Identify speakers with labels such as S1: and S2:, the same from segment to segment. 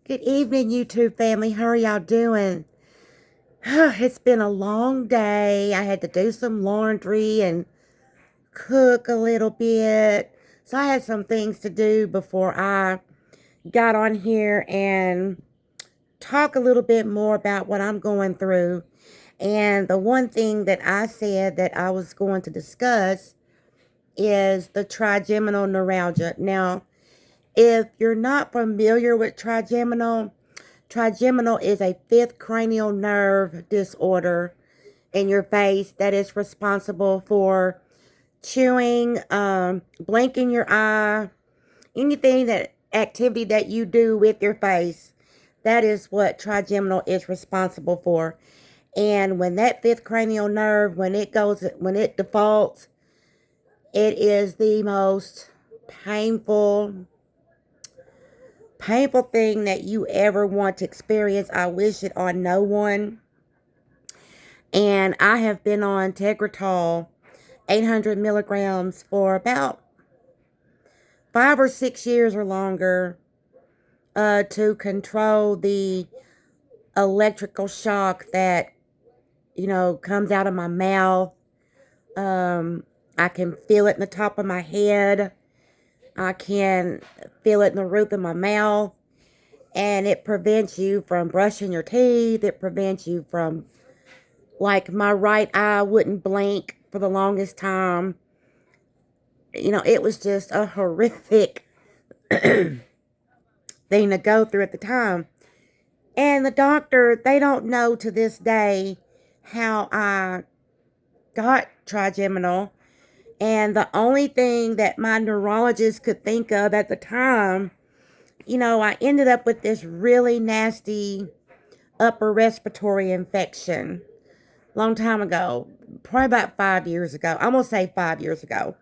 S1: Good evening, YouTube family. How are y'all doing? It's been a long day. I had to do some laundry and cook a little bit. So I had some things to do before I got on here and talk a little bit more about what I'm going through. And the one thing that I said that I was going to discuss is the trigeminal neuralgia. Now, if you're not familiar with trigeminal is a fifth cranial nerve disorder in your face that is responsible for chewing, blinking your eye, anything that activity that you do with your face. That is what trigeminal is responsible for. And when that fifth cranial nerve, when it defaults, it is the most painful thing that you ever want to experience. I wish it on no one. And I have been on Tegretol 800 milligrams for about 5 or 6 years or longer to control the electrical shock that, comes out of my mouth. I can feel it in the top of my head. I can feel it in the roof of my mouth. And it prevents you from brushing your teeth. It prevents you from, like, my right eye wouldn't blink for the longest time. It was just a horrific thing to go through at the time. And the doctor, they don't know to this day how I got trigeminal. And the only thing that my neurologist could think of at the time, I ended up with this really nasty upper respiratory infection. Long time ago, probably about 5 years ago. I'm going to say 5 years ago.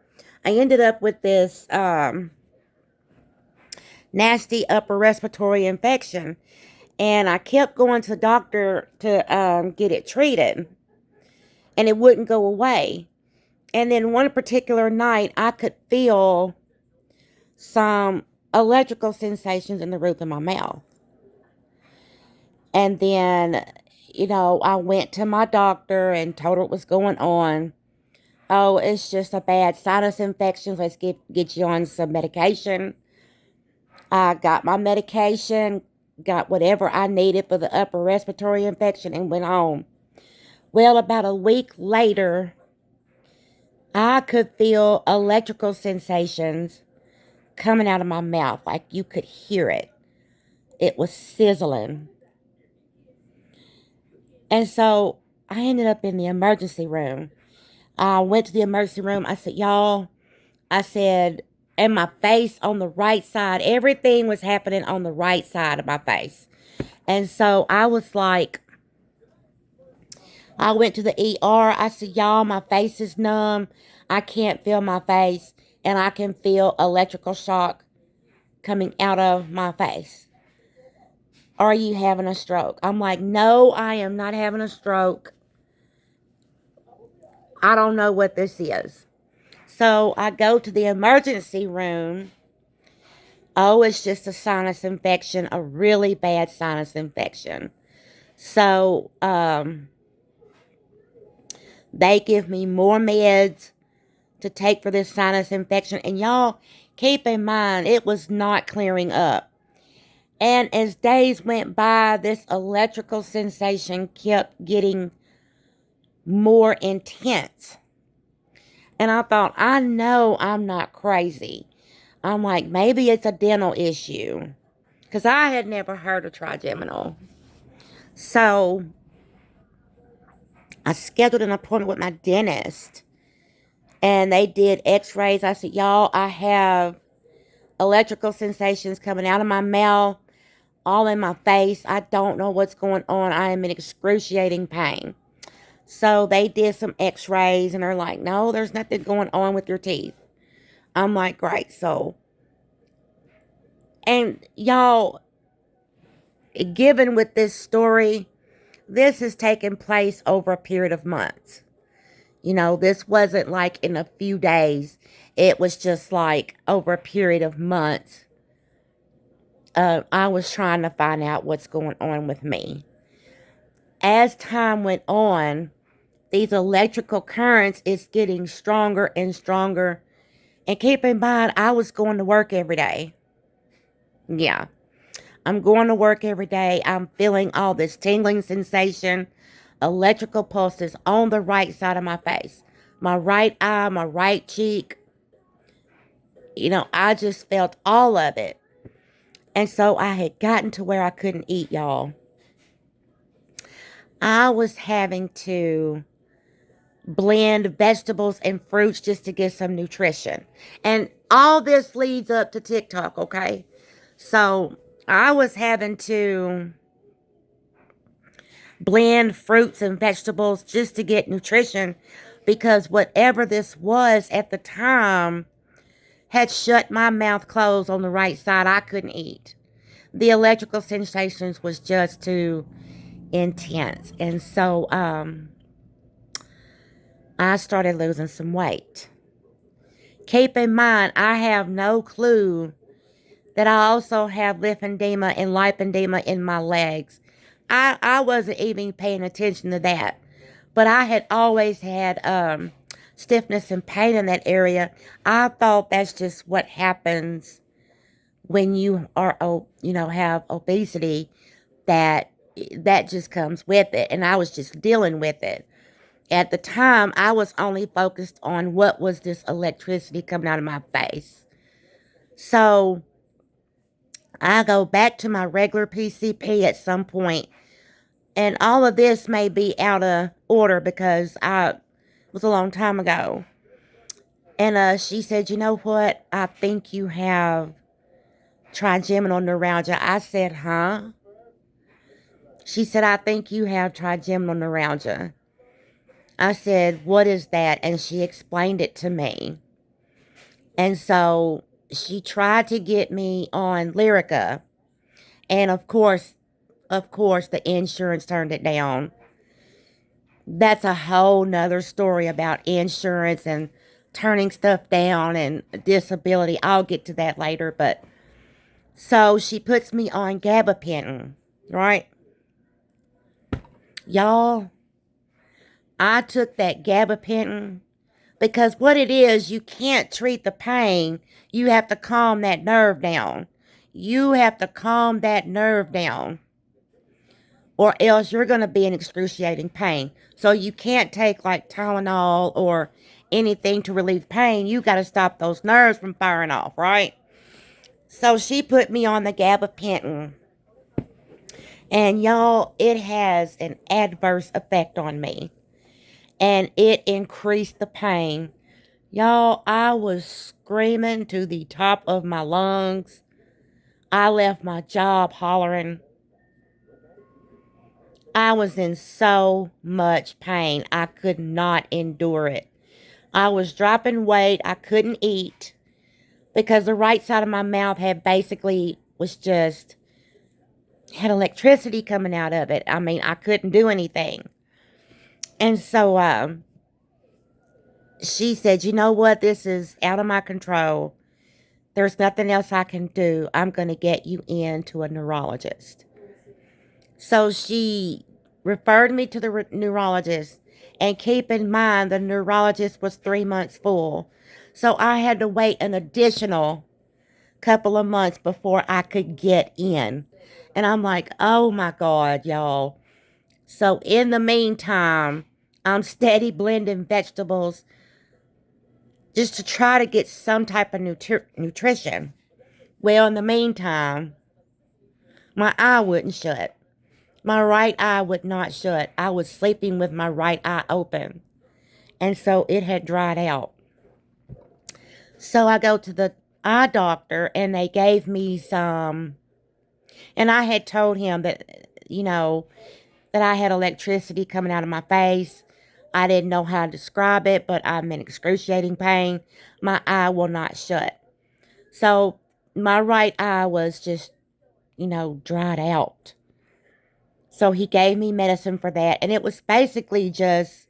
S1: I ended up with this nasty upper respiratory infection. And I kept going to the doctor to get it treated. And it wouldn't go away. And then one particular night, I could feel some electrical sensations in the roof of my mouth. And then, I went to my doctor and told her what was going on. Oh, it's just a bad sinus infection. Let's get you on some medication. I got my medication, got whatever I needed for the upper respiratory infection, and went home. Well, about a week later, I could feel electrical sensations coming out of my mouth. Like you could hear it. It was sizzling. And so I ended up in the emergency room. I went to the emergency room. I said, y'all, and my face on the right side, everything was happening on the right side of my face. And so I was like, I went to the ER. I said, y'all, my face is numb. I can't feel my face. And I can feel electrical shock coming out of my face. Are you having a stroke? I'm like, no, I am not having a stroke. I don't know what this is. So I go to the emergency room. Oh, it's just a sinus infection, a really bad sinus infection. So they give me more meds to take for this sinus infection. And y'all, keep in mind, it was not clearing up. And as days went by, this electrical sensation kept getting more intense. And I thought, I know I'm not crazy. I'm like, maybe it's a dental issue. Because I had never heard of trigeminal. So I scheduled an appointment with my dentist. And they did x-rays. I said, y'all, I have electrical sensations coming out of my mouth, all in my face. I don't know what's going on. I am in excruciating pain. So they did some x-rays and they're like, no, there's nothing going on with your teeth. I'm like, great. So, and y'all, given with this story, this has taken place over a period of months. This wasn't like in a few days. It was just like over a period of months I was trying to find out what's going on with me. As time went on, these electrical currents is getting stronger and stronger. And keep in mind, I was going to work every day. Yeah, I'm going to work every day. I'm feeling all this tingling sensation, electrical pulses on the right side of my face, my right eye, my right cheek. I just felt all of it. And so I had gotten to where I couldn't eat, y'all. I was having to blend vegetables and fruits just to get some nutrition. And all this leads up to TikTok, okay? So I was having to blend fruits and vegetables just to get nutrition because whatever this was at the time had shut my mouth closed on the right side. I couldn't eat. The electrical sensations was just too intense. And so I started losing some weight. Keep in mind, I have no clue that I also have lymphedema and lipedema in my legs. I wasn't even paying attention to that. But I had always had stiffness and pain in that area. I thought that's just what happens when you are, have obesity, that just comes with it. And I was just dealing with it. At the time, I was only focused on what was this electricity coming out of my face. So I go back to my regular PCP at some point, and all of this may be out of order because it was a long time ago. And she said, you know what? I think you have trigeminal neuralgia. I said, huh? She said, I think you have trigeminal neuralgia. I said, what is that? And she explained it to me. And so she tried to get me on Lyrica. And of course, the insurance turned it down. That's a whole nother story about insurance and turning stuff down and disability. I'll get to that later. But so she puts me on gabapentin, right? Y'all, I took that gabapentin because what it is, you can't treat the pain. You have to calm that nerve down. You have to calm that nerve down, or else you're going to be in excruciating pain. So you can't take like Tylenol or anything to relieve pain. You got to stop those nerves from firing off, right? So she put me on the gabapentin. And y'all, it has an adverse effect on me. And it increased the pain. Y'all, I was screaming to the top of my lungs. I left my job hollering. I was in so much pain. I could not endure it. I was dropping weight. I couldn't eat because the right side of my mouth had electricity coming out of it. I mean, I couldn't do anything. And so she said, you know what? This is out of my control. There's nothing else I can do. I'm going to get you in to a neurologist. So she referred me to the neurologist. And keep in mind, the neurologist was 3 months full. So I had to wait an additional couple of months before I could get in. And I'm like, oh my God, y'all. So in the meantime, I'm steady blending vegetables just to try to get some type of nutrition. Well, in the meantime, my eye wouldn't shut. My right eye would not shut. I was sleeping with my right eye open. And so it had dried out. So I go to the eye doctor and they gave me some. And I had told him that, that I had electricity coming out of my face. I didn't know how to describe it, but I'm in excruciating pain. My eye will not shut. So my right eye was just, dried out. So he gave me medicine for that. And it was basically just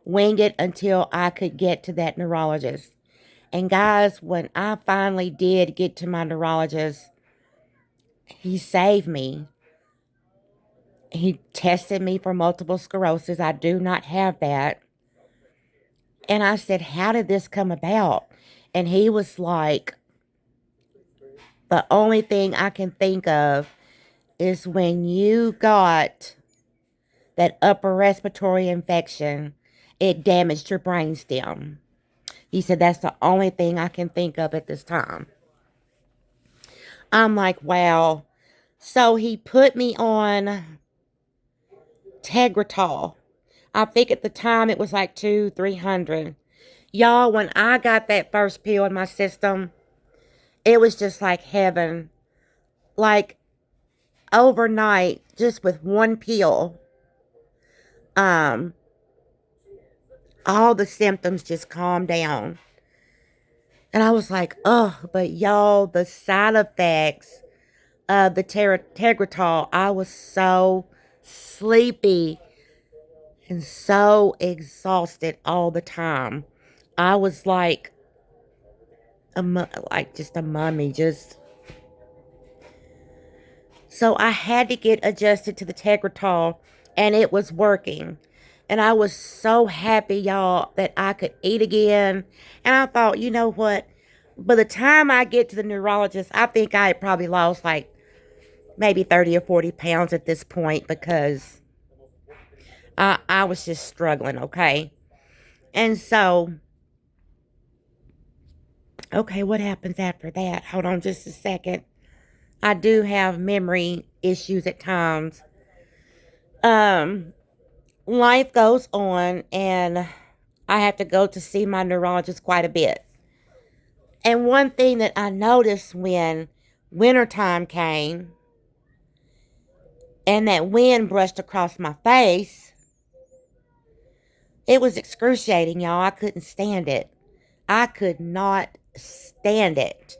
S1: wing it until I could get to that neurologist. And guys, when I finally did get to my neurologist, He saved me. He tested me for multiple sclerosis. I do not have that. And I said, how did this come about? And he was like, the only thing I can think of is when you got that upper respiratory infection, it damaged your brainstem. He said, that's the only thing I can think of at this time. I'm like, wow. So he put me on Tegretol. I think at the time it was like 300. Y'all, when I got that first pill in my system, it was just like heaven. Like overnight, just with one pill, um, all the symptoms just calmed down. And I was like, oh, but y'all, the side effects of the Tegretol, I was so sleepy and so exhausted all the time. I was like like just a mummy, just. So I had to get adjusted to the Tegretol, and it was working. And I was so happy, y'all, that I could eat again. And I thought, you know what? By the time I get to the neurologist, I think I had probably lost like maybe 30 or 40 pounds at this point because I was just struggling, okay? And so, okay, what happens after that? Hold on just a second. I do have memory issues at times. Um, Life goes on, and I have to go to see my neurologist quite a bit. And one thing that I noticed when wintertime came and that wind brushed across my face, it was excruciating, y'all. I couldn't stand it. I could not stand it.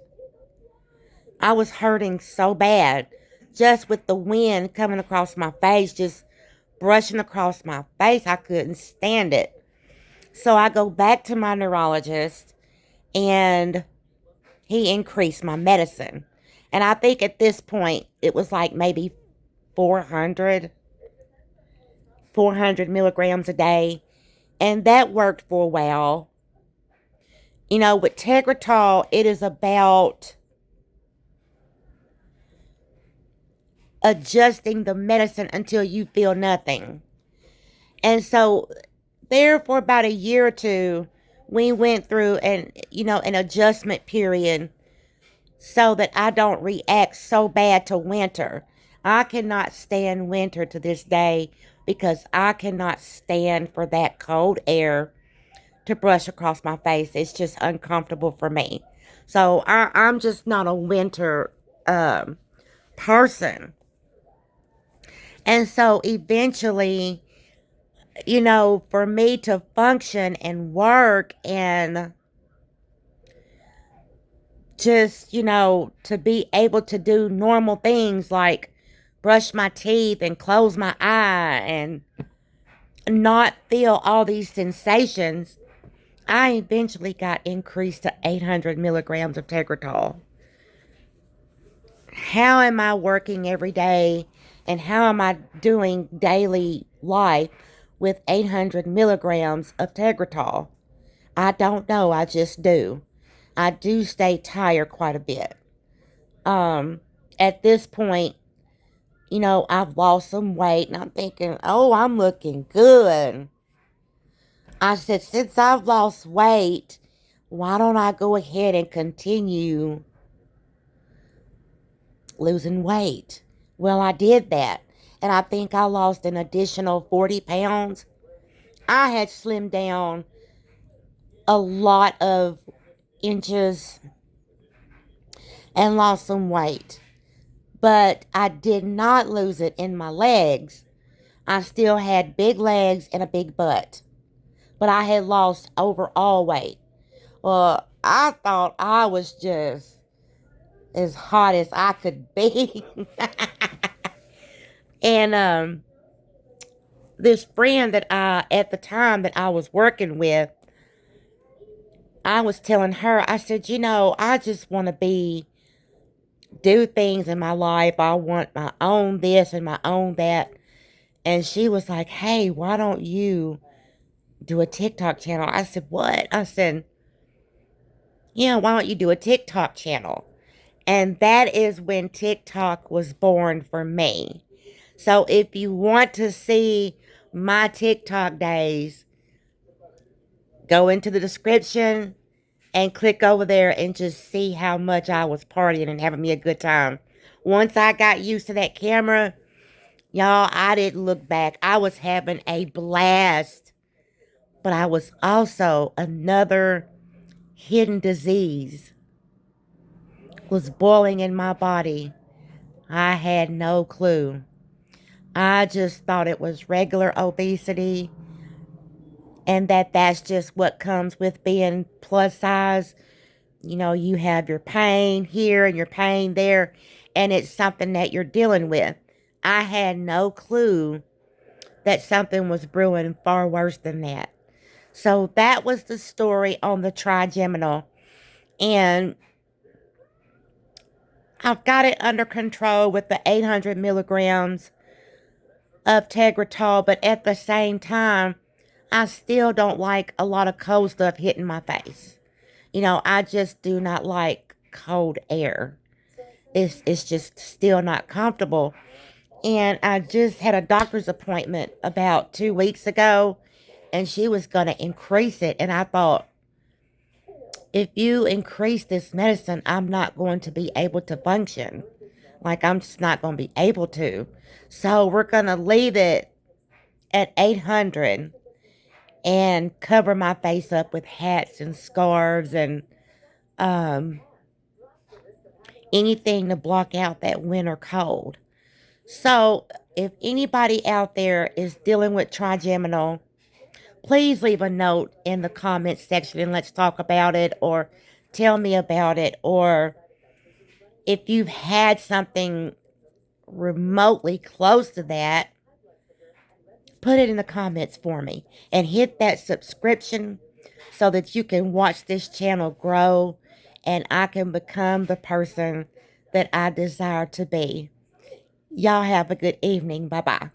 S1: I was hurting so bad just with the wind coming across my face, just brushing across my face. I couldn't stand it. So I go back to my neurologist, and he increased my medicine. And I think at this point, it was like maybe 400 milligrams a day. And that worked for a while. You know, with Tegretol, it is about adjusting the medicine until you feel nothing. And so there for about a year or two, we went through an adjustment period so that I don't react so bad to winter. I cannot stand winter to this day because I cannot stand for that cold air to brush across my face. It's just uncomfortable for me. So I'm just not a winter person. And so eventually, for me to function and work and just, to be able to do normal things like brush my teeth and close my eye and not feel all these sensations, I eventually got increased to 800 milligrams of Tegretol. How am I working every day and how am I doing daily life with 800 milligrams of Tegretol? I don't know. I just do. I do stay tired quite a bit. At this point, I've lost some weight and I'm thinking, oh, I'm looking good. I said, since I've lost weight, why don't I go ahead and continue losing weight? Well, I did that. And I think I lost an additional 40 pounds. I had slimmed down a lot of inches and lost some weight. But I did not lose it in my legs. I still had big legs and a big butt. But I had lost overall weight. Well, I thought I was just as hot as I could be. And this friend that at the time that I was working with, I was telling her, I said, I just want to be do things in my life. I want my own this and my own that. And she was like, hey, why don't you do a TikTok channel? I said, what? I said, yeah, why don't you do a TikTok channel? And that is when TikTok was born for me. So if you want to see my TikTok days, go into the description and click over there and just see how much I was partying and having me a good time. Once I got used to that camera, y'all, I didn't look back. I was having a blast. But I was also another hidden disease was boiling in my body. I had no clue. I just thought it was regular obesity and that's just what comes with being plus size. You know, you have your pain here and your pain there, and it's something that you're dealing with. I had no clue that something was brewing far worse than that. So that was the story on the trigeminal. And I've got it under control with the 800 milligrams of Tegretol, but at the same time, I still don't like a lot of cold stuff hitting my face. You know, I just do not like cold air. It's just still not comfortable. And I just had a doctor's appointment about 2 weeks ago, and she was going to increase it. And I thought, if you increase this medicine, I'm not going to be able to function. Like, I'm just not going to be able to. So we're going to leave it at 800 and cover my face up with hats and scarves and um, anything to block out that winter cold. So if anybody out there is dealing with trigeminal, please leave a note in the comments section and let's talk about it, or tell me about it. Or if you've had something remotely close to that, put it in the comments for me and hit that subscription so that you can watch this channel grow and I can become the person that I desire to be. Y'all have a good evening. Bye bye.